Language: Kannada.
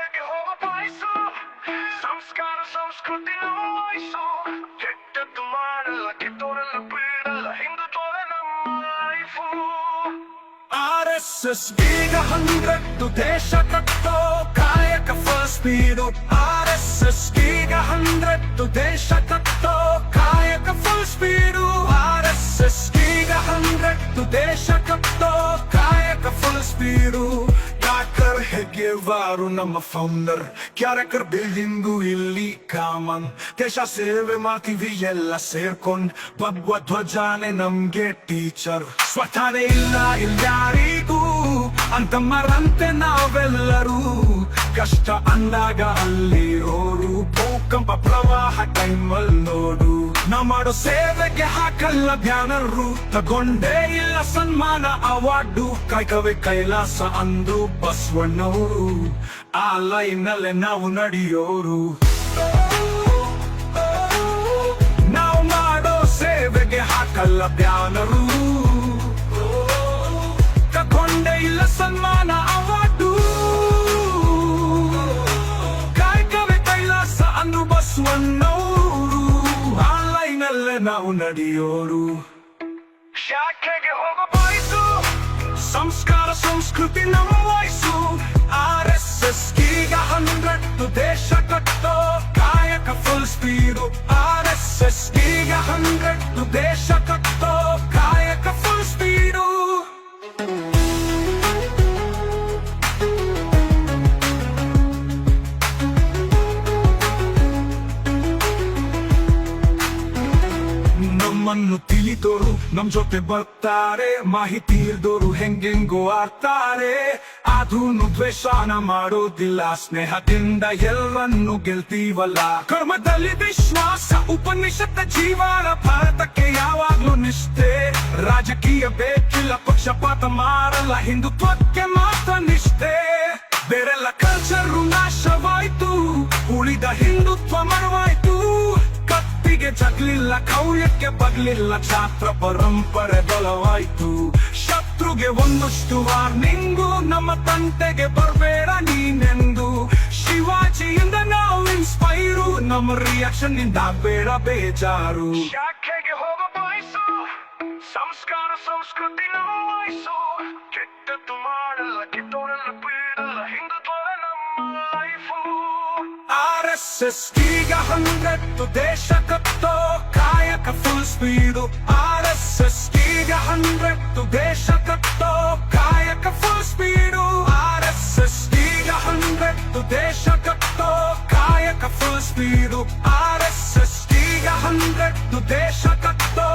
ಶಾಖೆಗೆ ಹೋಗ ಬಯಸು ಸಂಸ್ಕಾರ ಸಂಸ್ಕೃತಿ ನಮ್ಮ ವಯಸ್ಸು ಕೆಟ್ಟದ್ದು ಮಾಡಲ್ಲ ಕೆಟ್ಟೋರೆಲ್ಲ ಬಿಡಲ್ಲ ಹಿಂದುತ್ವವೇ ನಮ್ಮ ಲೈಫು RSS ಈಗ 100 ದೇಶ ಕಟ್ಟೋ ಕಾಯಕ ಫಸ್ಟ್ ಸ್ಪೀಡು RSS ಈಗ 100 ದೇಶ ಕಟ್ಟೋ ಕಾಯಕ ಫುಲ್ ಸ್ಪೀಡು RSS ಈಗ 100 ದೇಶ ಕಟ್ಟೋ ಕಾಯಕ ಫುಲ್ ಸ್ಪೀಡು ಯಾಕರ್ ಹೆಗ್ಗೆವಾರು ನಮ್ಮ ಫೌಂಡರ್ ಕ್ಯಾರೆಕ್ಟರ್ ಬಿಲ್ಡಿಂಗು ಇಲ್ಲಿ ಕಾಮನ್ ದೇಶ ಸೇವೆ ಮಾಡ್ತೀವಿ ಎಲ್ಲ ಸೇರ್ಕೊಂಡ್ ಭಗವ ಧ್ವಜಾನೆ ನಮ್ಗೆ ಟೀಚರ್ ಸ್ವತಃನೇ ಇಲ್ಲ ಇಲ್ಯಾರಿಗೂ ಅಂತ ಮರಂತೆ ನಾವೆಲ್ಲರೂ ಕಷ್ಟ ಅಂದಾಗ ಅಲ್ಲಿರೋರು ಭೂಕಂಪ ಪ್ರವಾಹ ಟೈಮಲ್ ನೋಡು ನಾವ್ ಮಾಡೋ ಸೇವೆಗೆ ಹಾಕಲ್ಲ ಬ್ಯಾನರು ತಗೊಂಡೇ ಇಲ್ಲ ಸನ್ಮಾನ ಅವಾರ್ಡು ಕಾಯ್ಕವೇ ಕೈಲಾಸ ಅಂದು ಬಸವಣ್ಣವರು ಆ ಲೈನಲ್ಲೇ ನಾವು ನಡೆಯೋರು ನಾವು ಮಾಡೋ ಸೇವೆಗೆ ಹಾಕಲ್ಲ ಬ್ಯಾನರು ತಗೊಂಡೇ ಇಲ್ಲ ಸನ್ಮಾನ ಅವಾರ್ಡು ಕಾಯ್ಕವೇ ಕೈಲಾಸ ಅಂದು ಬಸವಣ್ಣವರು ಆ ಲೈನಲ್ಲೇ ನಾವು ನಡೆಯೋರು ಶಾಖೆಗೆ ಹೋಗ ಬಯಸು ಸಂಸ್ಕಾರ ಸಂಸ್ಕೃತಿ ನಮ್ಮ ವಯಸ್ಸು RSS ಈಗ 100 ದೇಶ ಕಟ್ಟೋ ಕಾಯಕ ಫುಲ್ ಸ್ಪೀಡು RSS ಈಗ 100 ದೇಶ ಕಟ್ಟೋ ಕಾಯಕ ಫುಲ್ ಸ್ಪೀಡು ನಮ್ಮನ್ನು ತಿಳಿದೋರು ನಮ್ ಜೊತೆ ಬರ್ತಾರೆ ಮಾಹಿತಿ ಇಲ್ದೋರು ಹೆಂಗೆಂಗೋ ಆಡ್ತಾರೆ ಅದೂನು ದ್ವೇಷನ ಮಾಡೋದಿಲ್ಲ ಸ್ನೇಹದಿಂದ ಎಲ್ಲರನ್ನು ಗೆಲ್ತೀವಲ್ಲ ಕರ್ಮದಲ್ಲಿ ವಿಶ್ವಾಸ ಉಪನಿಷತ್ತ ಜೀವನ ಭಾರತಕ್ಕೆ ಯಾವಾಗ್ಲೂ ನಿಷ್ಠೆ ರಾಜಕೀಯ ಬೇಕಿಲ್ಲ ಪಕ್ಷಪಾತ ಮಾಡಲ್ಲ ಹಿಂದುತ್ವಕ್ಕೆ ಮಾತ್ರ ನಿಷ್ಠೆ ಬೇರೆಲ್ಲ ಕಲ್ಚರು ನಾಶವಾಯ್ತು ಉಳಿದ ಹಿಂದುತ್ವ ಮರವಾಯ್ತು ಕತ್ತಿಗೆ ಜಗ್ಲಿಲ್ಲ ಕೌಯಕ್ಕೆ ಬಗ್ಲಿಲ್ಲ ಛಾತ್ರ ಪರಂಪರೆ ಬಲವಾಯ್ತು ಶತ್ರುಗೆ ಒಂದಷ್ಟು ವಾರ್ನಿಂಗು ನಮ್ಮ ತಂಟೆಗೆ ಬರ್ಬೇಡ ನೀನೆಂದು ಶಿವಾಜಿಯಿಂದ ನಾವು ಇನ್ಸ್ಪೈರು ನಮ್ಮ ರಿಯಾಕ್ಷನ್ ನಿಂದ ಬೇಡ ಬೇಜಾರು ಶಾಖೆಗೆ ಹೋಗ ಬಯಸು ಸಂಸ್ಕಾರ ಸಂಸ್ಕೃತಿ ನಮ್ಮ ವಯಸ್ಸು ಕೆಟ್ಟದ್ದು ಮಾಡಲ್ಲ ಕೆಟ್ಟೋರೆಲ್ಲ ಬಿಡಲ್ಲ ಹಿಂದುತ್ವವೇ ನಮ್ಮ ಲೈಫು RSS ಈಗ 100 ದೇಶ ಕಟ್ಟೋ ಕಾಯಕ ಫುಲ್ ಸ್ಪೀಡು RSS ಈಗ 100 ದೇಶ ಕಟ್ಟೋ ಕಾಯಕ ಫುಲ್ ಸ್ಪೀಡು RSS ಈಗ 100 ದೇಶ ಕಟ್ಟೋ ಕಾಯಕ ಫುಲ್ ಸ್ಪೀಡು RSS ಈಗ 100 ದೇಶ ಕಟ್ಟೋ